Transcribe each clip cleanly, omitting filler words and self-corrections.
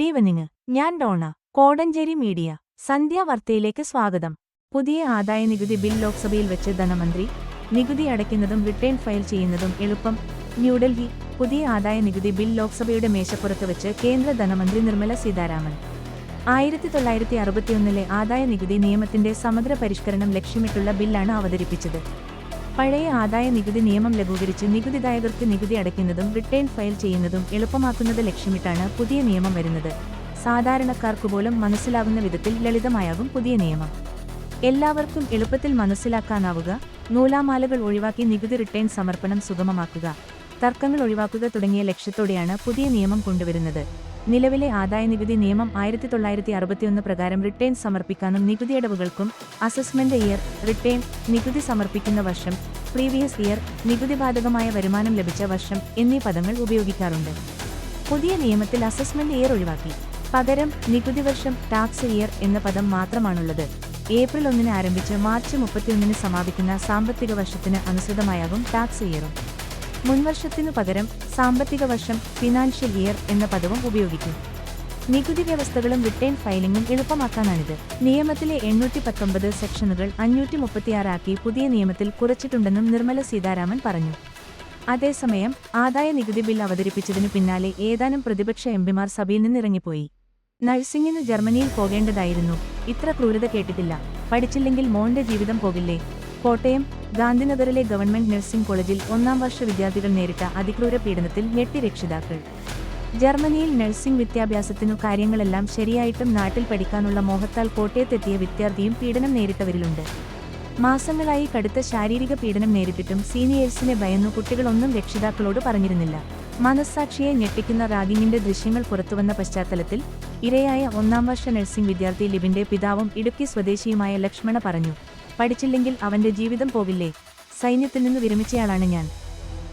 Good evening. ഞാൻ Donna. Kodanchery media. സന്ധ്യാ വാർത്തയിലേക്ക് സ്വാഗതം. പുതിയ ആദായനികുതി ബിൽ ലോക്സഭയിൽ വെച്ച് ധനമന്ത്രി. നികുതി അടയ്ക്കുന്നതും റിട്ടേൺ ഫയൽ ചെയ്യുന്നതും എളുപ്പം. ന്യൂഡൽഹി. പുതിയ ആദായനികുതി ബിൽ ലോക്സഭയുടെ മേശപ്പുറത്ത് വെച്ച് കേന്ദ്ര ധനമന്ത്രി നിർമ്മല സീതാരാമൻ. 1961 ആദായനികുതി നിയമത്തിന്റെ സമഗ്ര പരിഷ്കരണം ലക്ഷ്യമിട്ടുള്ള ബില്ലാണ് അവതരിപ്പിച്ചത്. പഴയ ആദായ നികുതി നിയമം ലഘൂകരിച്ച് നികുതിദായകർക്ക് നികുതി അടയ്ക്കുന്നതും റിട്ടേൺ ഫയൽ ചെയ്യുന്നതും എളുപ്പമാക്കുന്നത് ലക്ഷ്യമിട്ടാണ് പുതിയ നിയമം വരുന്നത്. സാധാരണക്കാർക്കു പോലും മനസ്സിലാകുന്ന വിധത്തിൽ ലളിതമായാകും പുതിയ നിയമം. എല്ലാവർക്കും എളുപ്പത്തിൽ മനസ്സിലാക്കാനാവുക, നൂലാമാലകൾ ഒഴിവാക്കി നികുതി റിട്ടേൺ സമർപ്പണം സുഗമമാക്കുക, തർക്കങ്ങൾ ഒഴിവാക്കുക തുടങ്ങിയ ലക്ഷ്യത്തോടെയാണ് പുതിയ നിയമം കൊണ്ടുവരുന്നത്. നിലവിലെ ആദായനികുതി നിയമം 1961 പ്രകാരം റിട്ടേൺ സമർപ്പിക്കാനും നികുതിയടവുകൾക്കും അസസ്മെന്റ് ഇയർ, റിട്ടേൺ, നികുതി സമർപ്പിക്കുന്ന വർഷം, പ്രീവിയസ് ഇയർ, നികുതി ബാധകമായ വരുമാനം ലഭിച്ച വർഷം എന്നീ പദങ്ങൾ ഉപയോഗിക്കാറുണ്ട്. പുതിയ നിയമത്തിൽ അസസ്മെന്റ് ഇയർ ഒഴിവാക്കി. പകരം നികുതി വർഷം, ടാക്സ് ഇയർ എന്ന പദം മാത്രമാണുള്ളത്. ഏപ്രിൽ 1 ആരംഭിച്ച് മാർച്ച് 31 സമാപിക്കുന്ന സാമ്പത്തിക വർഷത്തിന് അനുസൃതമായാകും ടാക്സ് ഇയറും. മുൻവർഷത്തിനു പകരം സാമ്പത്തിക വർഷം, ഫിനാൻഷ്യൽ ഇയർ എന്ന പദവും ഉപയോഗിക്കും. നികുതി വ്യവസ്ഥകളും റിട്ടേൺ ഫയലിംഗും എളുപ്പമാക്കാനാണിത്. നിയമത്തിലെ 819 സെക്ഷനുകൾ 536 ആക്കി പുതിയ നിയമത്തിൽ കുറച്ചിട്ടുണ്ടെന്നും നിർമ്മല സീതാരാമൻ പറഞ്ഞു. അതേസമയം ആദായ നികുതി ബിൽ അവതരിപ്പിച്ചതിനു പിന്നാലെ ഏതാനും പ്രതിപക്ഷ എംപിമാർ സഭയിൽ നിന്നിറങ്ങിപ്പോയി. നഴ്സിംഗിന് ജർമ്മനിയിൽ പോകേണ്ടതായിരുന്നു. ഇത്ര ക്രൂരത കേട്ടിട്ടില്ല. പഠിച്ചില്ലെങ്കിൽ മോന്റെ ജീവിതം പോകില്ലേ? കോട്ടയം. ഗാന്ധിനഗറിലെ ഗവൺമെന്റ് നഴ്സിംഗ് കോളേജിൽ 1ാം വർഷ വിദ്യാർത്ഥികൾ നേരിട്ട അതിക്രൂര പീഡനത്തിൽ ഞെട്ടി രക്ഷിതാക്കൾ. ജർമ്മനിയിൽ നഴ്സിംഗ് വിദ്യാഭ്യാസത്തിനു കാര്യങ്ങളെല്ലാം ശരിയായിട്ടും നാട്ടിൽ പഠിക്കാനുള്ള മോഹത്താൽ കോട്ടയത്തെത്തിയ വിദ്യാർത്ഥിയും പീഡനം നേരിട്ടവരിലുണ്ട്. മാസങ്ങളായി കടുത്ത ശാരീരിക പീഡനം നേരിട്ടിട്ടും സീനിയേഴ്സിനെ ഭയന്നു കുട്ടികളൊന്നും രക്ഷിതാക്കളോട് പറഞ്ഞിരുന്നില്ല. മനസ്സാക്ഷിയെ ഞെട്ടിക്കുന്ന റാഗിങ്ങിന്റെ ദൃശ്യങ്ങൾ പുറത്തുവന്ന പശ്ചാത്തലത്തിൽ ഇരയായ 1ാം വർഷ നഴ്സിംഗ് വിദ്യാർത്ഥി ലിബിന്റെ പിതാവും ഇടുക്കി സ്വദേശിയുമായ ലക്ഷ്മണ പറഞ്ഞു, പഠിച്ചില്ലെങ്കിൽ അവന്റെ ജീവിതം പോകില്ലേ? സൈന്യത്തിൽ നിന്ന് വിരമിച്ചയാളാണ് ഞാൻ.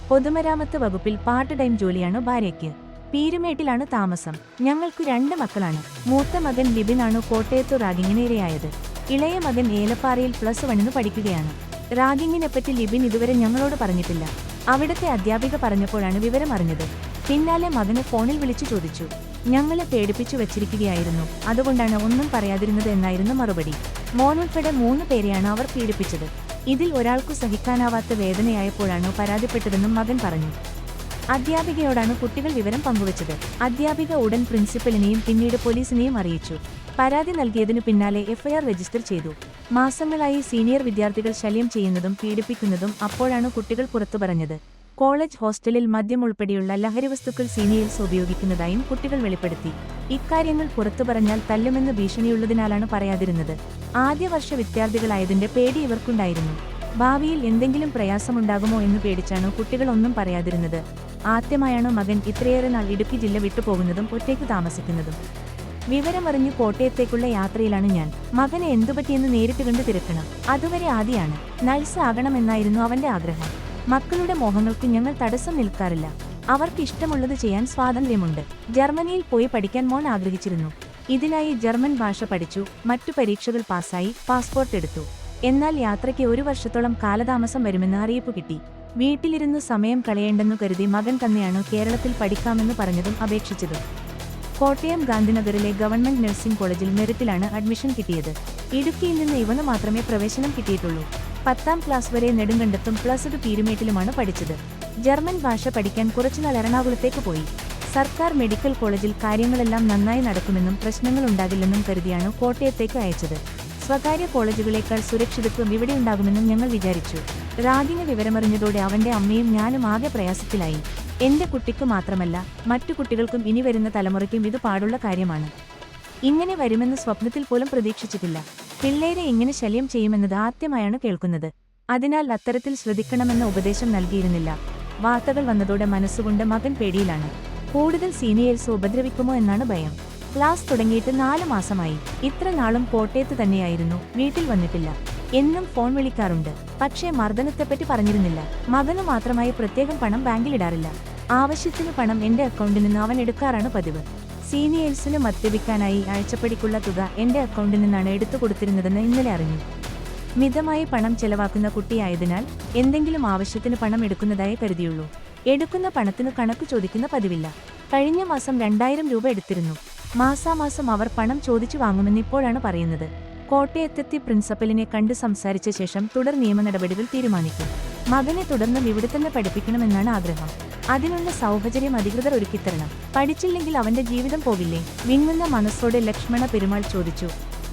പൊതുമരാമത്ത് വകുപ്പിൽ പാർട്ട് ടൈം ജോലിയാണ് ഭാര്യയ്ക്ക്. പീരുമേട്ടിലാണ് താമസം. ഞങ്ങൾക്ക് 2 മക്കളാണ്. മൂത്ത മകൻ ലിബിനാണ് കോട്ടയത്തു റാഗിങ്ങിന് ഇരയായത്. ഇളയ മകൻ ഏലപ്പാറയിൽ +1 പഠിക്കുകയാണ്. റാഗിങ്ങിനെപ്പറ്റി ലിബിൻ ഇതുവരെ ഞങ്ങളോട് പറഞ്ഞിട്ടില്ല. അവിടുത്തെ അധ്യാപിക പറഞ്ഞപ്പോഴാണ് വിവരം അറിഞ്ഞത്. പിന്നാലെ മകന് ഫോണിൽ വിളിച്ചു ചോദിച്ചു. ഞങ്ങളെ പേടിപ്പിച്ചു വച്ചിരിക്കുകയായിരുന്നു, അതുകൊണ്ടാണ് ഒന്നും പറയാതിരുന്നത് എന്നായിരുന്നു മറുപടി. മോനുൾപ്പെടെ 3 പേരെയാണ് അവർ പീഡിപ്പിച്ചത്. ഇതിൽ ഒരാൾക്കു സഹിക്കാനാവാത്ത വേദനയായപ്പോഴാണ് പരാതിപ്പെട്ടതെന്നും മകൻ പറഞ്ഞു. അധ്യാപികയോടാണ് കുട്ടികൾ വിവരം പങ്കുവച്ചത്. അധ്യാപിക ഉടൻ പ്രിൻസിപ്പലിനെയും പിന്നീട് പോലീസിനെയും അറിയിച്ചു. പരാതി നൽകിയതിനു പിന്നാലെ എഫ്ഐആർ രജിസ്റ്റർ ചെയ്തു. മാസങ്ങളായി സീനിയർ വിദ്യാർത്ഥികൾ ശല്യം ചെയ്യുന്നതും പീഡിപ്പിക്കുന്നതും അപ്പോഴാണ് കുട്ടികൾ പുറത്തു പറഞ്ഞത്. കോളേജ് ഹോസ്റ്റലിൽ മദ്യം ഉൾപ്പെടെയുള്ള ലഹരിവസ്തുക്കൾ സീനിയേഴ്സ് ഉപയോഗിക്കുന്നതായും കുട്ടികൾ വെളിപ്പെടുത്തി. ഇക്കാര്യങ്ങൾ പുറത്തു പറഞ്ഞാൽ തല്ലുമെന്ന് ഭീഷണിയുള്ളതിനാലാണ് പറയാതിരുന്നത്. ആദ്യവർഷ വിദ്യാർത്ഥികളായതിന്റെ പേടി ഇവർക്കുണ്ടായിരുന്നു. ഭാവിയിൽ എന്തെങ്കിലും പ്രയാസമുണ്ടാകുമോ എന്ന് പേടിച്ചാണ് കുട്ടികൾ ഒന്നും പറയാതിരുന്നത്. ആദ്യമായാണ് മകൻ ഇത്രയേറെ നാൾ ഇടുക്കി ജില്ല വിട്ടുപോകുന്നതും ഒറ്റയ്ക്ക് താമസിക്കുന്നതും. വിവരമറിഞ്ഞു കോട്ടയത്തേക്കുള്ള യാത്രയിലാണ് ഞാൻ. മകനെ എന്തുപറ്റിയെന്ന് നേരിട്ട് കണ്ട് തിരക്കണം. അതുവരെ ആദ്യമാണ്. നഴ്സ് ആകണമെന്നായിരുന്നു അവന്റെ ആഗ്രഹം. മക്കളുടെ മോഹങ്ങൾക്ക് ഞങ്ങൾ തടസ്സം നിൽക്കാറില്ല. അവർക്ക് ഇഷ്ടമുള്ളത് ചെയ്യാൻ സ്വാതന്ത്ര്യമുണ്ട്. ജർമ്മനിയിൽ പോയി പഠിക്കാൻ മോൻ ആഗ്രഹിച്ചിരുന്നു. ഇതിനായി ജർമ്മൻ ഭാഷ പഠിച്ചു, മറ്റു പരീക്ഷകൾ പാസ്സായി, പാസ്പോർട്ട് എടുത്തു. എന്നാൽ യാത്രയ്ക്ക് 1 വർഷത്തോളം കാലതാമസം വരുമെന്ന് അറിയിപ്പ് കിട്ടി. വീട്ടിലിരുന്ന് സമയം കളയേണ്ടെന്നു കരുതി മകൻ തന്നെയാണ് കേരളത്തിൽ പഠിക്കാമെന്ന് പറഞ്ഞതും അപേക്ഷിച്ചതും. കോട്ടയം ഗാന്ധിനഗറിലെ ഗവൺമെന്റ് നഴ്സിംഗ് കോളേജിൽ മെറിറ്റിലാണ് അഡ്മിഷൻ കിട്ടിയത്. ഇടുക്കിയിൽ നിന്ന് ഇവന് മാത്രമേ പ്രവേശനം കിട്ടിയിട്ടുള്ളൂ. 10ാം ക്ലാസ് വരെ നെടുങ്കണ്ടത്തും +1 പീരുമേട്ടിലുമാണ് പഠിച്ചത്. ജർമ്മൻ ഭാഷ പഠിക്കാൻ കുറച്ചുനാൾ എറണാകുളത്തേക്ക് പോയി. സർക്കാർ മെഡിക്കൽ കോളേജിൽ കാര്യങ്ങളെല്ലാം നന്നായി നടക്കുമെന്നും പ്രശ്നങ്ങൾ ഉണ്ടാകില്ലെന്നും കരുതിയാണ് കോട്ടയത്തേക്ക് അയച്ചത്. സ്വകാര്യ കോളേജുകളേക്കാൾ സുരക്ഷിതത്വം ഇവിടെയുണ്ടാകുമെന്നും ഞങ്ങൾ വിചാരിച്ചു. റാഗിങ് വിവരമറിഞ്ഞതോടെ അവന്റെ അമ്മയും ഞാനും ആകെ പ്രയാസത്തിലായി. എന്റെ കുട്ടിക്ക് മാത്രമല്ല, മറ്റു കുട്ടികൾക്കും ഇനി വരുന്ന തലമുറയ്ക്കും ഇത് പാടുള്ള കാര്യമാണ്. ഇങ്ങനെ വരുമെന്ന് സ്വപ്നത്തിൽ പോലും പ്രതീക്ഷിച്ചിട്ടില്ല. പിള്ളേരെ ഇങ്ങനെ ശല്യം ചെയ്യുമെന്നത് ആദ്യമായാണ് കേൾക്കുന്നത്. അതിനാൽ അത്തരത്തിൽ ശ്രദ്ധിക്കണമെന്ന ഉപദേശം നൽകിയിരുന്നില്ല. വാർത്തകൾ വന്നതോടെ മനസ്സുകൊണ്ട് മകൻ പേടിയിലാണ്. കൂടുതൽ സീനിയേഴ്സ് ഉപദ്രവിക്കുമോ എന്നാണ് ഭയം. ക്ലാസ് തുടങ്ങിയിട്ട് 4 മാസമായി. ഇത്ര നാളും കോട്ടയത്ത് തന്നെയായിരുന്നു. വീട്ടിൽ വന്നിട്ടില്ല. എന്നും ഫോൺ വിളിക്കാറുണ്ട്. പക്ഷേ മർദ്ദനത്തെപ്പറ്റി പറഞ്ഞിരുന്നില്ല. മകനു മാത്രമായി പ്രത്യേകം പണം ബാങ്കിലിടാറില്ല. ആവശ്യത്തിന് പണം എന്റെ അക്കൗണ്ടിൽ നിന്ന് അവൻ എടുക്കാറാണ് പതിവ്. സീനിയേഴ്സിന് മദ്യപിക്കാനായി ആഴ്ചപ്പടിക്കുള്ള തുക എന്റെ അക്കൗണ്ടിൽ നിന്നാണ് എടുത്തു കൊടുത്തിരുന്നതെന്ന് ഇന്നലെ അറിഞ്ഞു. മിതമായി പണം ചെലവാക്കുന്ന കുട്ടിയായതിനാൽ എന്തെങ്കിലും ആവശ്യത്തിന് പണം എടുക്കുന്നതായി കരുതിയുള്ളൂ. എടുക്കുന്ന പണത്തിനു കണക്ക് ചോദിക്കുന്ന പതിവില്ല. കഴിഞ്ഞ മാസം 2000 രൂപ എടുത്തിരുന്നു. മാസാമാസം അവർ പണം ചോദിച്ചു വാങ്ങുമെന്ന് ഇപ്പോഴാണ് പറയുന്നത്. കോട്ടയത്തെത്തി പ്രിൻസിപ്പലിനെ കണ്ട് സംസാരിച്ച ശേഷം തുടർ നിയമ നടപടികൾ തീരുമാനിക്കും. മകനെ തുടർന്നും ഇവിടെ തന്നെ പഠിപ്പിക്കണമെന്നാണ് ആഗ്രഹം. അതിനുള്ള സൗകര്യം അധികൃതർ ഒരുക്കിത്തരണം. പഠിച്ചില്ലെങ്കിൽ അവന്റെ ജീവിതം പോകില്ലേ? വിങ്ങുന്ന മനസ്സോടെ ലക്ഷ്മണ പെരുമാൾ ചോദിച്ചു.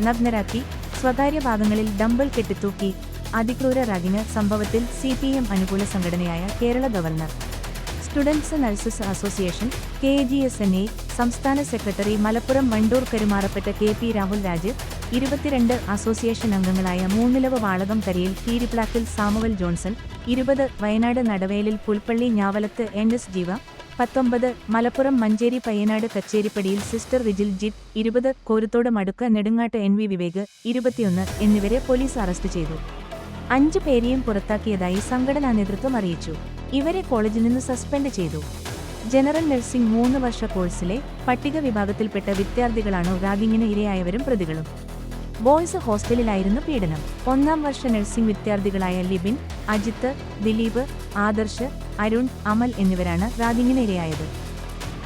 നഗ്നരാക്കി, സ്വകാര്യ ഭാഗങ്ങളിൽ ഡംബൽ കെട്ടിത്തൂക്കി, അതിക്രൂര റാഗിംഗ് സംഭവത്തിൽ CPM അനുകൂല സംഘടനയായ Kerala government students nurses association KGSNA സംസ്ഥാന സെക്രട്ടറി മലപ്പുറം വണ്ടൂർ കരുമാറപ്പെട്ട KP രാഹുൽ രാജ്, 22 അസോസിയേഷൻ അംഗങ്ങളായ മൂന്നിലവ് വാളകം കരയിൽ കീരിപ്ലാക്കിൽ സാമുവൽ ജോൺസൺ, 20 വയനാട് നടവേലിൽ പുൽപ്പള്ളി ഞാവലത്ത് NS ജീവ, 19 മലപ്പുറം മഞ്ചേരി പയ്യനാട് കച്ചേരിപ്പടിയിൽ സിസ്റ്റർ റിജിൽ ജിറ്റ്, 20 കോരുത്തോട് മടുക്ക നെടുങ്ങാട്ട് NV വിവേക്, 21 എന്നിവരെ പോലീസ് അറസ്റ്റ് ചെയ്തു. 5 പേരെയും പുറത്താക്കിയതായി സംഘടനാ നേതൃത്വം അറിയിച്ചു. ഇവരെ കോളേജിൽ നിന്ന് സസ്പെൻഡ് ചെയ്തു. ജനറൽ നഴ്സിംഗ് 3 വർഷ കോഴ്സിലെ പട്ടിക വിഭാഗത്തിൽപ്പെട്ട വിദ്യാർത്ഥികളാണോ റാഗിങ്ങിന് ഇരയായവരും പ്രതികളും. ബോയ്സ് ഹോസ്റ്റലിലായിരുന്നു പീഡനം. 1-ാം വർഷ നഴ്സിംഗ് വിദ്യാർത്ഥികളായ ലിബിൻ, അജിത്ത്, ദിലീപ്, ആദർശ്, അരുൺ, അമൽ എന്നിവരാണ് റാഗിങ്ങിന് ഇരയായത്.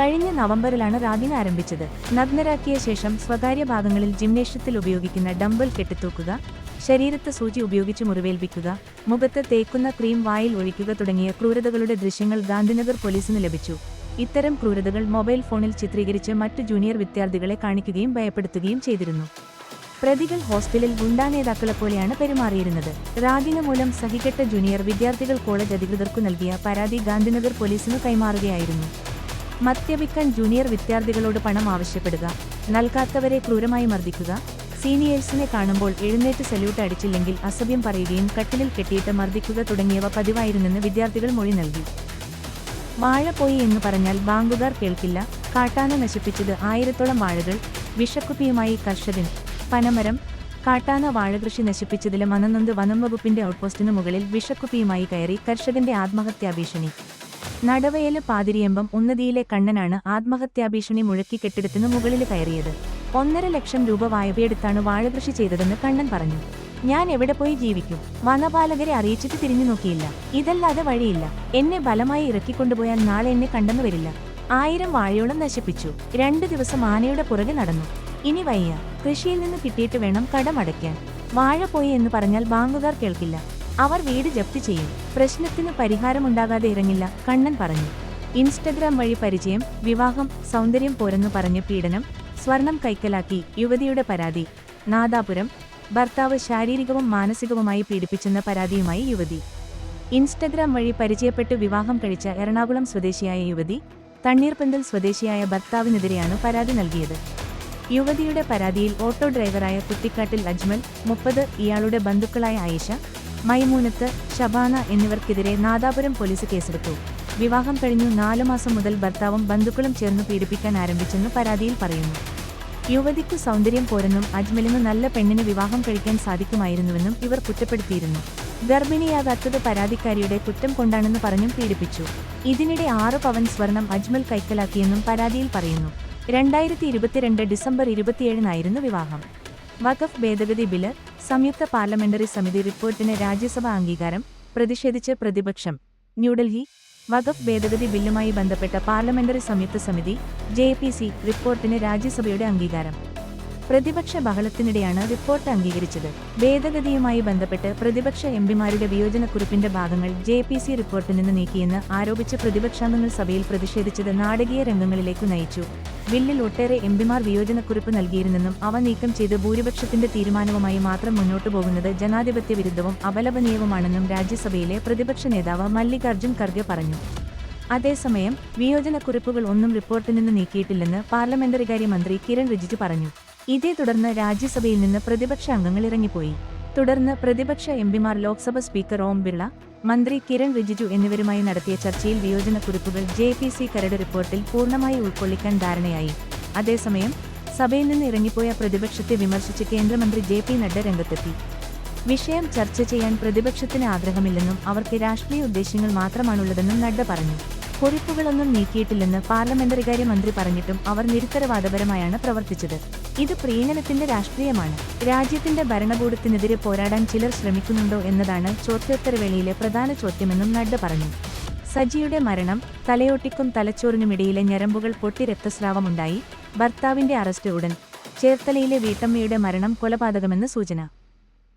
കഴിഞ്ഞ നവംബറിലാണ് റാഗിംഗ് ആരംഭിച്ചത്. നഗ്നരാക്കിയ ശേഷം സ്വകാര്യ ഭാഗങ്ങളിൽ ജിംനേഷ്യത്തിൽ ഉപയോഗിക്കുന്ന ഡംബൽ കെട്ടിത്തൂക്കുക, ശരീരത്ത് സൂചി ഉപയോഗിച്ച് മുറിവേൽപ്പിക്കുക, മുഖത്ത് തേക്കുന്ന ക്രീം വായിൽ ഒഴിക്കുക തുടങ്ങിയ ക്രൂരതകളുടെ ദൃശ്യങ്ങൾ ഗാന്ധിനഗർ പോലീസിന് ലഭിച്ചു. ഇത്തരം ക്രൂരതകൾ മൊബൈൽ ഫോണിൽ ചിത്രീകരിച്ച് മറ്റു ജൂനിയർ വിദ്യാർത്ഥികളെ കാണിക്കുകയും ഭയപ്പെടുത്തുകയും ചെയ്തിരുന്നു. പ്രതികൾ ഹോസ്റ്റലിൽ ഗുണ്ടാ നേതാക്കളെപ്പോലെയാണ് പെരുമാറിയിരുന്നത്. റാഗിംഗ് മൂലം സഹികെട്ട ജൂനിയർ വിദ്യാർത്ഥികൾ കോളേജ് അധികൃതർക്കു നൽകിയ പരാതി ഗാന്ധിനഗർ പോലീസിന് കൈമാറുകയായിരുന്നു. മദ്യപിക്കാൻ ജൂനിയർ വിദ്യാർത്ഥികളോട് പണം ആവശ്യപ്പെടുക, നൽകാത്തവരെ ക്രൂരമായി മർദ്ദിക്കുക, സീനിയേഴ്സിനെ കാണുമ്പോൾ എഴുന്നേറ്റ് സല്യൂട്ട് അടിച്ചില്ലെങ്കിൽ അസഭ്യം പറയുകയും കട്ടിലിൽ കെട്ടിയിട്ട് മർദ്ദിക്കുക തുടങ്ങിയവ പതിവായിരുന്നെന്ന് വിദ്യാർത്ഥികൾ മൊഴി നൽകി. വാഴ പോയി എന്ന് പറഞ്ഞാൽ ബാങ്കുകാർ കേൾക്കില്ല. കാട്ടാന നശിപ്പിച്ചത് 1000-ഓളം വാഴകൾ. വിഷക്കുപ്പിയുമായി കർഷകൻ. പനമരം. കാട്ടാന വാഴകൃഷി നശിപ്പിച്ചതിലെ മനംനൊന്ത് വനം വകുപ്പിന്റെ ഔട്ട്പോസ്റ്റിനു മുകളിൽ വിഷക്കുപ്പിയുമായി കയറി കർഷകന്റെ ആത്മഹത്യാഭീഷണി. നടവയല് പാതിരിയമ്പം ഉന്നതിയിലെ കണ്ണനാണ് ആത്മഹത്യാഭീഷണി മുഴക്കി കെട്ടിടത്തിനു മുകളിൽ കയറിയത്. 1.5 ലക്ഷം രൂപ വായ്പയെടുത്താണ് വാഴകൃഷി ചെയ്തതെന്ന് കണ്ണൻ പറഞ്ഞു. ഞാൻ എവിടെ പോയി ജീവിക്കും? വനപാലകരെ അറിയിച്ചിട്ട് തിരിഞ്ഞു നോക്കിയില്ല. ഇതല്ലാതെ വഴിയില്ല. എന്നെ ബലമായി ഇറക്കിക്കൊണ്ടുപോയാൽ നാളെ എന്നെ കണ്ടെന്നു വരില്ല. 1000 വാഴയോളം നശിപ്പിച്ചു. 2 ദിവസം ആനയുടെ പുറകെ നടന്നു. ഇനി വയ്യ. കൃഷിയിൽ നിന്ന് കിട്ടിയിട്ട് വേണം കടമടയ്ക്കാൻ. വാഴ പോയി എന്ന് പറഞ്ഞാൽ ബാങ്കുകാർ കേൾക്കില്ല. അവർ വീട് ജപ്തി ചെയ്യും. പ്രശ്നത്തിന് പരിഹാരമുണ്ടാകാതെ ഇറങ്ങില്ല, കണ്ണൻ പറഞ്ഞു. ഇൻസ്റ്റഗ്രാം വഴി പരിചയം, വിവാഹം, സൗന്ദര്യം പോരെന്നു പറഞ്ഞ് പീഡനം, സ്വർണം കൈക്കലാക്കി, യുവതിയുടെ പരാതി. നാദാപുരം. ഭർത്താവ് ശാരീരികവും മാനസികവുമായി പീഡിപ്പിച്ചെന്ന പരാതിയുമായി യുവതി. ഇൻസ്റ്റഗ്രാം വഴി പരിചയപ്പെട്ട് വിവാഹം കഴിച്ച എറണാകുളം സ്വദേശിയായ യുവതി തണ്ണീർപ്പന്തൽ സ്വദേശിയായ ഭർത്താവിനെതിരെയാണ് പരാതി നൽകിയത്. യുവതിയുടെ പരാതിയിൽ ഓട്ടോ ഡ്രൈവറായ കുത്തിക്കാട്ടിൽ അജ്മൽ, 30, ഇയാളുടെ ബന്ധുക്കളായ ആയിഷ, മൈമൂനത്ത്, ഷബാന എന്നിവർക്കെതിരെ നാദാപുരം പോലീസ് കേസെടുത്തു. വിവാഹം കഴിഞ്ഞു 4 മാസം മുതൽ ഭർത്താവും ബന്ധുക്കളും ചേർന്ന് പീഡിപ്പിക്കാൻ ആരംഭിച്ചെന്ന് പരാതിയിൽ പറയുന്നു. യുവതിക്കു സൗന്ദര്യം പോരെന്നും അജ്മലിന് നല്ല പെണ്ണിന് വിവാഹം കഴിക്കാൻ സാധിക്കുമായിരുന്നുവെന്നും ഇവർ കുറ്റപ്പെടുത്തിയിരുന്നു. ഗർഭിണിയാകാത്തത് പരാതിക്കാരിയുടെ കുറ്റം കൊണ്ടാണെന്ന് പറഞ്ഞും പീഡിപ്പിച്ചു. ഇതിനിടെ 6 പവൻ സ്വർണം അജ്മൽ കൈക്കലാക്കിയെന്നും പരാതിയിൽ പറയുന്നു. 2022 ഡിസംബർ 27-നായിരുന്നു വിവാഹം. വഖഫ് ഭേദഗതി ബില്ല്. സംയുക്ത പാർലമെന്ററി സമിതി റിപ്പോർട്ടിന് രാജ്യസഭ അംഗീകാരം. പ്രതിഷേധിച്ച് പ്രതിപക്ഷം. ന്യൂഡൽഹി. വഖഫ് ഭേദഗതി ബില്ലുമായി ബന്ധപ്പെട്ട പാർലമെന്ററി സംയുക്ത സമിതി JPC റിപ്പോർട്ടിന് രാജ്യസഭയുടെ അംഗീകാരം. പ്രതിപക്ഷ ബഹളത്തിനിടെയാണ് റിപ്പോർട്ട് അംഗീകരിച്ചത്. ഭേദഗതിയുമായി ബന്ധപ്പെട്ട് പ്രതിപക്ഷ എംപിമാരുടെ വിയോജനക്കുറിപ്പിന്റെ ഭാഗങ്ങൾ JPC റിപ്പോർട്ടിൽ നിന്ന് നീക്കിയെന്ന് ആരോപിച്ച് പ്രതിപക്ഷാംഗങ്ങൾ സഭയിൽ പ്രതിഷേധിച്ചത് നാടകീയ രംഗങ്ങളിലേക്കു നയിച്ചു. ബില്ലിൽ ഒട്ടേറെ എംപിമാർ വിയോജനക്കുറിപ്പ് നൽകിയിരുന്നെന്നും അവ നീക്കം ചെയ്ത് ഭൂരിപക്ഷത്തിന്റെ തീരുമാനവുമായി മാത്രം മുന്നോട്ടു പോകുന്നത് ജനാധിപത്യ വിരുദ്ധവും അപലപനീയവുമാണെന്നും രാജ്യസഭയിലെ പ്രതിപക്ഷ നേതാവ് മല്ലികാർജുൻ ഖർഗെ പറഞ്ഞു. അതേസമയം വിയോജനക്കുറിപ്പുകൾ ഒന്നും റിപ്പോർട്ടിൽ നിന്ന് നീക്കിയിട്ടില്ലെന്ന് പാർലമെന്ററികാര്യ മന്ത്രി കിരൺ റിജിജു പറഞ്ഞു. ഇതേ തുടർന്ന് രാജ്യസഭയിൽ നിന്ന് പ്രതിപക്ഷ അംഗങ്ങൾ ഇറങ്ങിപ്പോയി. തുടർന്ന് പ്രതിപക്ഷ എംപിമാർ ലോക്സഭ സ്പീക്കർ ഓം ബിർള, മന്ത്രി കിരൺ റിജിജു എന്നിവരുമായി നടത്തിയ ചർച്ചയിൽ വിയോജനക്കുറിപ്പുകൾ JPC കരട് റിപ്പോർട്ടിൽ പൂർണ്ണമായി ഉൾക്കൊള്ളിക്കാൻ ധാരണയായി. അതേസമയം സഭയിൽ നിന്ന് ഇറങ്ങിപ്പോയ പ്രതിപക്ഷത്തെ വിമർശിച്ച് കേന്ദ്രമന്ത്രി JP നഡ്ഡ രംഗത്തെത്തി. വിഷയം ചർച്ച ചെയ്യാൻ പ്രതിപക്ഷത്തിന് ആഗ്രഹമില്ലെന്നും അവർക്ക് രാഷ്ട്രീയ ഉദ്ദേശ്യങ്ങൾ മാത്രമാണുള്ളതെന്നും നഡ്ഡ പറഞ്ഞു. കുറിപ്പുകളൊന്നും നീക്കിയിട്ടില്ലെന്ന് പാർലമെന്ററികാര്യ മന്ത്രി പറഞ്ഞിട്ടും അവർ നിരുത്തരവാദപരമായാണ് പ്രവർത്തിച്ചത്. ഇത് പ്രീണനത്തിന്റെ രാഷ്ട്രീയമാണ്. രാജ്യത്തിന്റെ ഭരണകൂടത്തിനെതിരെ പോരാടാൻ ചിലർ ശ്രമിക്കുന്നുണ്ടോ എന്നതാണ് ചോദ്യോത്തരവേളയിലെ പ്രധാന ചോദ്യമെന്നും നഡ്ഡ പറഞ്ഞു. സജിയുടെ മരണം. തലയോട്ടിക്കും തലച്ചോറിനുമിടയിലെ ഞരമ്പുകൾ പൊട്ടി രക്തസ്രാവമുണ്ടായി. ഭർത്താവിന്റെ അറസ്റ്റ് ഉടൻ. ചേർത്തലയിലെ വീട്ടമ്മയുടെ മരണം കൊലപാതകമെന്ന് സൂചന.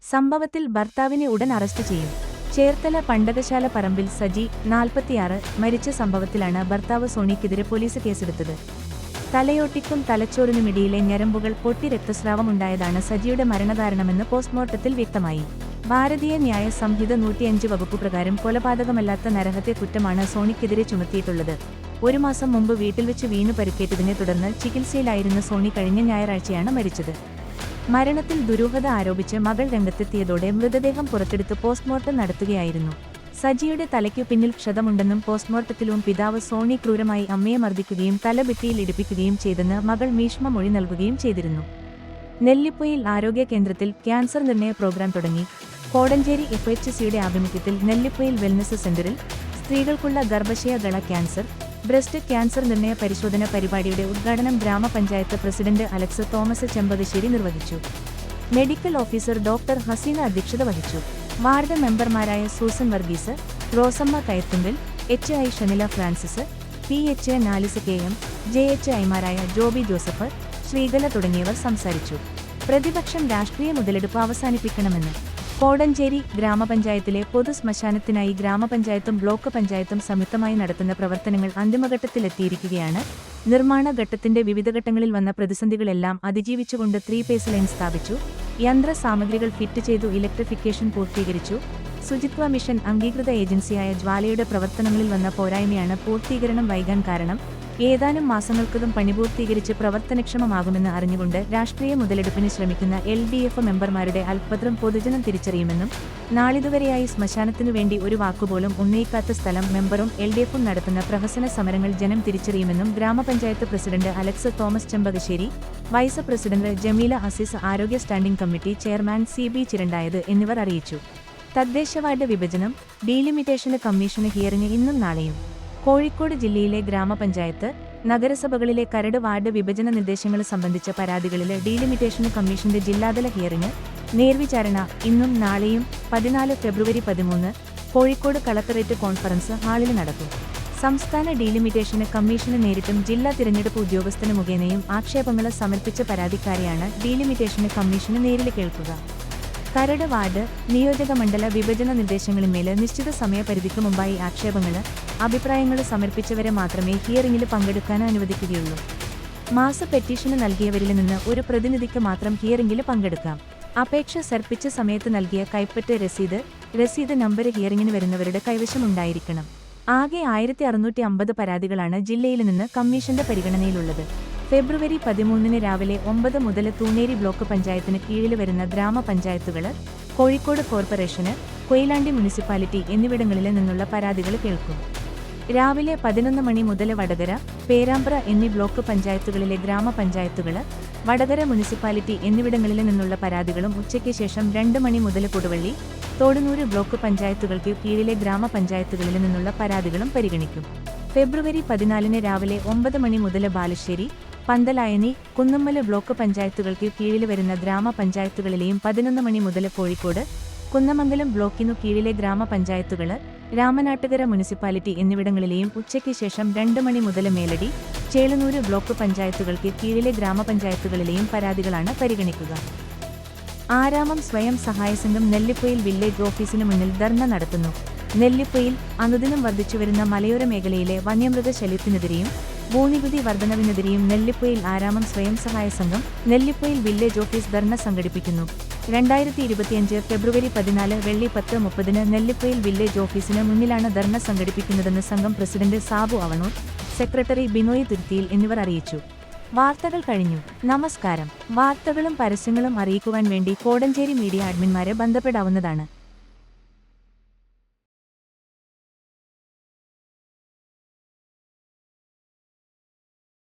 സംഭവത്തിൽ ഭർത്താവിനെ ഉടൻ അറസ്റ്റ് ചെയ്യും. ചേർത്തല പണ്ടകശാല പറമ്പിൽ സജി, 46, മരിച്ച സംഭവത്തിലാണ് ഭർത്താവ് സോണിക്കെതിരെ പോലീസ് കേസെടുത്തത്. തലയോട്ടിക്കും തലച്ചോറിനുമിടിയിലെ ഞരമ്പുകൾ പൊട്ടി രക്തസ്രാവമുണ്ടായതാണ് സജിയുടെ മരണകാരണമെന്ന് പോസ്റ്റ്മോർട്ടത്തിൽ വ്യക്തമായി. ഭാരതീയ ന്യായ സംഹിത 105 വകുപ്പ് പ്രകാരം കൊലപാതകമല്ലാത്ത നരഹത്യ കുറ്റമാണ് സോണിക്കെതിരെ ചുമത്തിയിട്ടുള്ളത്. 1 മാസം മുമ്പ് വീട്ടിൽ വെച്ച് വീണു പരിക്കേറ്റതിനെ തുടർന്ന് ചികിത്സയിലായിരുന്ന സോണി കഴിഞ്ഞ ഞായറാഴ്ചയാണ് മരിച്ചത്. മരണത്തിൽ ദുരൂഹത ആരോപിച്ച് മകൾ രംഗത്തെത്തിയതോടെ മൃതദേഹം പുറത്തെടുത്ത് പോസ്റ്റ്മോർട്ടം നടത്തുകയായിരുന്നു. സജിയുടെ തലയ്ക്കു പിന്നിൽ ക്ഷതമുണ്ടെന്നും പോസ്റ്റ്മോർട്ടത്തിലും പിതാവ് സോണി ക്രൂരമായി അമ്മയെ മർദ്ദിക്കുകയും തല ഭിത്തിയിൽ ഇടിപ്പിക്കുകയും ചെയ്തെന്ന് മകൾ മീഷ്മ മൊഴി നൽകുകയും ചെയ്തിരുന്നു. നെല്ലിപ്പൊയിൽ ആരോഗ്യ കേന്ദ്രത്തിൽ ക്യാൻസർ നിർണയ പ്രോഗ്രാം തുടങ്ങി. കോടഞ്ചേരി FHCയുടെ ആഭിമുഖ്യത്തിൽ നെല്ലിപ്പൊയിൽ വെൽനസ് സെന്ററിൽ സ്ത്രീകൾക്കുള്ള ഗർഭാശയ ഗള ക്യാൻസർ, ബ്രസ്റ്റ് ക്യാൻസർ നിർണയ പരിശോധന പരിപാടിയുടെ ഉദ്ഘാടനം ഗ്രാമപഞ്ചായത്ത് പ്രസിഡന്റ് അലക്സ് തോമസ് ചെമ്പകശ്ശേരി നിർവഹിച്ചു. മെഡിക്കൽ ഓഫീസർ ഡോക്ടർ ഹസീന അധ്യക്ഷത വഹിച്ചു. വാർഡ് മെമ്പർമാരായ സൂസൻ വർഗീസ്, റോസമ്മ കയത്തുമ്പിൽ, HI ഷനില ഫ്രാൻസിസ്, PH നാലിസ് KM, JH ഐമാരായ ജോബി ജോസഫ്, ശ്രീകല തുടങ്ങിയവർ സംസാരിച്ചു. പ്രതിപക്ഷം രാഷ്ട്രീയ മുതലെടുപ്പ് അവസാനിപ്പിക്കണമെന്ന്. കോടഞ്ചേരി ഗ്രാമപഞ്ചായത്തിലെ പൊതു ശ്മശാനത്തിനായി ഗ്രാമപഞ്ചായത്തും ബ്ലോക്ക് പഞ്ചായത്തും സംയുക്തമായി നടത്തുന്ന പ്രവർത്തനങ്ങൾ അന്തിമഘട്ടത്തിലെത്തിയിരിക്കുകയാണ്. നിർമ്മാണ ഘട്ടത്തിന്റെ വിവിധ ഘട്ടങ്ങളിൽ വന്ന പ്രതിസന്ധികളെല്ലാം അതിജീവിച്ചുകൊണ്ട് 3 ഫേസ് ലൈൻ സ്ഥാപിച്ചു. യന്ത്ര സാമഗ്രികൾ ഫിറ്റ് ചെയ്തു. ഇലക്ട്രിഫിക്കേഷൻ പൂർത്തീകരിച്ചു. ശുചിത്വ മിഷൻ അംഗീകൃത ഏജൻസിയായ ജ്വാലയുടെ പ്രവർത്തനങ്ങളിൽ വന്ന പോരായ്മയാണ് പൂർത്തീകരണം വൈകാൻ കാരണം. ഏതാനും മാസങ്ങൾക്കകം പണി പൂർത്തീകരിച്ച് പ്രവർത്തനക്ഷമമാകുമെന്ന് അറിഞ്ഞുകൊണ്ട് രാഷ്ട്രീയ മുതലെടുപ്പിന് ശ്രമിക്കുന്ന LDF മെമ്പർമാരുടെ അൽപത്രം പൊതുജനം തിരിച്ചറിയുമെന്നും നാളിതുവരെയായി ശ്മശാനത്തിനുവേണ്ടി ഒരു വാക്കുപോലും ഉന്നയിക്കാത്ത സ്ഥലം മെമ്പറും LDFും നടത്തുന്ന പ്രഹസന സമരങ്ങൾ ജനം തിരിച്ചറിയുമെന്നും ഗ്രാമപഞ്ചായത്ത് president Alex Thomas Chempakasseri, vice president Jameela Aziz, ആരോഗ്യ standing committee chairman CB Chirandayath എന്നിവർ അറിയിച്ചു. തദ്ദേശ വാർഡ് വിഭജനം ഡീലിമിറ്റേഷൻ കമ്മീഷന് ഹിയറിംഗ് ഇന്നും നാളെയും. കോഴിക്കോട് ജില്ലയിലെ ഗ്രാമപഞ്ചായത്ത്, നഗരസഭകളിലെ കരട് വാർഡ് വിഭജന നിർദ്ദേശങ്ങൾ സംബന്ധിച്ച പരാതികളിൽ ഡീലിമിറ്റേഷൻ കമ്മീഷന്റെ ജില്ലാതല ഹിയറിംഗ് നേർവിചാരണ ഇന്നും നാളെയും 14 ഫെബ്രുവരി 13 കോഴിക്കോട് കളക്ടറേറ്റ് കോൺഫറൻസ് ഹാളിൽ നടക്കും. സംസ്ഥാന ഡീലിമിറ്റേഷൻ കമ്മീഷന് നേരിട്ടും ജില്ലാ തിരഞ്ഞെടുപ്പ് ഉദ്യോഗസ്ഥന് മുഖേനയും ആക്ഷേപങ്ങൾ സമർപ്പിച്ച പരാതിക്കാരെയാണ് ഡീലിമിറ്റേഷൻ കമ്മീഷന് നേരിൽ കേൾക്കുക. കരട് വാർഡ്, നിയോജക മണ്ഡല വിഭജന നിർദ്ദേശങ്ങളിന്മേൽ നിശ്ചിത സമയപരിധിക്ക് മുമ്പായി ആക്ഷേപങ്ങൾ, അഭിപ്രായങ്ങൾ സമർപ്പിച്ചവരെ മാത്രമേ ഹിയറിംഗിൽ പങ്കെടുക്കാൻ അനുവദിക്കുകയുള്ളൂ. മാസ പെറ്റീഷന് നൽകിയവരിൽ നിന്ന് ഒരു പ്രതിനിധിക്ക് മാത്രം ഹിയറിംഗിൽ പങ്കെടുക്കാം. അപേക്ഷ സമർപ്പിച്ച സമയത്ത് നൽകിയ കൈപ്പറ്റ് രസീത് നമ്പർ ഹിയറിംഗിന് വരുന്നവരുടെ കൈവശമുണ്ടായിരിക്കണം. ആകെ 1650 പരാതികളാണ് ജില്ലയിൽ നിന്ന് കമ്മീഷന്റെ പരിഗണനയിലുള്ളത്. ഫെബ്രുവരി 13 രാവിലെ 9 മുതൽ തൂണേരി ബ്ലോക്ക് പഞ്ചായത്തിന് കീഴിൽ വരുന്ന ഗ്രാമപഞ്ചായത്തുകൾ, കോഴിക്കോട് കോർപ്പറേഷന്, കൊയിലാണ്ടി മുനിസിപ്പാലിറ്റി എന്നിവിടങ്ങളിൽ നിന്നുള്ള പരാതികൾ കേൾക്കും. രാവിലെ 11 മണി മുതൽ വടകര, പേരാമ്പ്ര എന്നീ ബ്ലോക്ക് പഞ്ചായത്തുകളിലെ ഗ്രാമപഞ്ചായത്തുകൾ, വടകര മുനിസിപ്പാലിറ്റി എന്നിവിടങ്ങളിൽ നിന്നുള്ള പരാതികളും ഉച്ചയ്ക്ക് ശേഷം 2 മണി മുതൽ കൊടുവള്ളി, തോടുന്നൂര് ബ്ലോക്ക് പഞ്ചായത്തുകൾക്ക് കീഴിലെ ഗ്രാമപഞ്ചായത്തുകളിൽ നിന്നുള്ള പരാതികളും പരിഗണിക്കും. ഫെബ്രുവരി 14 രാവിലെ 9 മണി മുതൽ ബാലുശ്ശേരി, പന്തലായനി, കുന്നമ്മല് ബ്ലോക്ക് പഞ്ചായത്തുകൾക്ക് കീഴിൽ വരുന്ന ഗ്രാമപഞ്ചായത്തുകളിലെയും 11 മണി മുതൽ കോഴിക്കോട്, കുന്നമംഗലം ബ്ലോക്കിനു കീഴിലെ ഗ്രാമപഞ്ചായത്തുകൾ, രാമനാട്ടുകര മുനിസിപ്പാലിറ്റി എന്നിവിടങ്ങളിലെയും ഉച്ചയ്ക്ക് ശേഷം 2 മണി മുതൽ മേലടി, ചേളന്നൂര് ബ്ലോക്ക് പഞ്ചായത്തുകൾക്ക് കീഴിലെ ഗ്രാമപഞ്ചായത്തുകളിലെയും പരാതികളാണ് പരിഗണിക്കുക. ആരാമം സ്വയം സഹായ സംഘം നെല്ലിപ്പൊയിൽ വില്ലേജ് ഓഫീസിനു മുന്നിൽ ധർണ നടത്തുന്നു. നെല്ലിപ്പൊയിൽ അനുദിനം വർദ്ധിച്ചുവരുന്ന മലയോര മേഖലയിലെ വന്യമൃഗശല്യത്തിനെതിരെയും ഭൂനികുതി വർധനവിനെതിരെയും നെല്ലിപ്പൊയിൽ ആരാമം സ്വയം സഹായ സംഘം നെല്ലിപ്പൊയിൽ വില്ലേജ് ഓഫീസ് ധർണ സംഘടിപ്പിക്കുന്നു. 2025 ഫെബ്രുവരി 14 വെള്ളി 10:30 നെല്ലിപ്പൊയിൽ വില്ലേജ് ഓഫീസിന് മുന്നിലാണ് ധർണ സംഘടിപ്പിക്കുന്നതെന്ന് സംഘം പ്രസിഡന്റ് സാബു അവണൂർ, സെക്രട്ടറി ബിനോയ് തുരുത്തിയിൽ എന്നിവർ അറിയിച്ചു. വാർത്തകൾ കഴിഞ്ഞു. നമസ്കാരം. വാർത്തകളും പരസ്യങ്ങളും അറിയിക്കുവാൻ വേണ്ടി കോടഞ്ചേരി മീഡിയ അഡ്മിന്മാരെ ബന്ധപ്പെടാവുന്നതാണ്.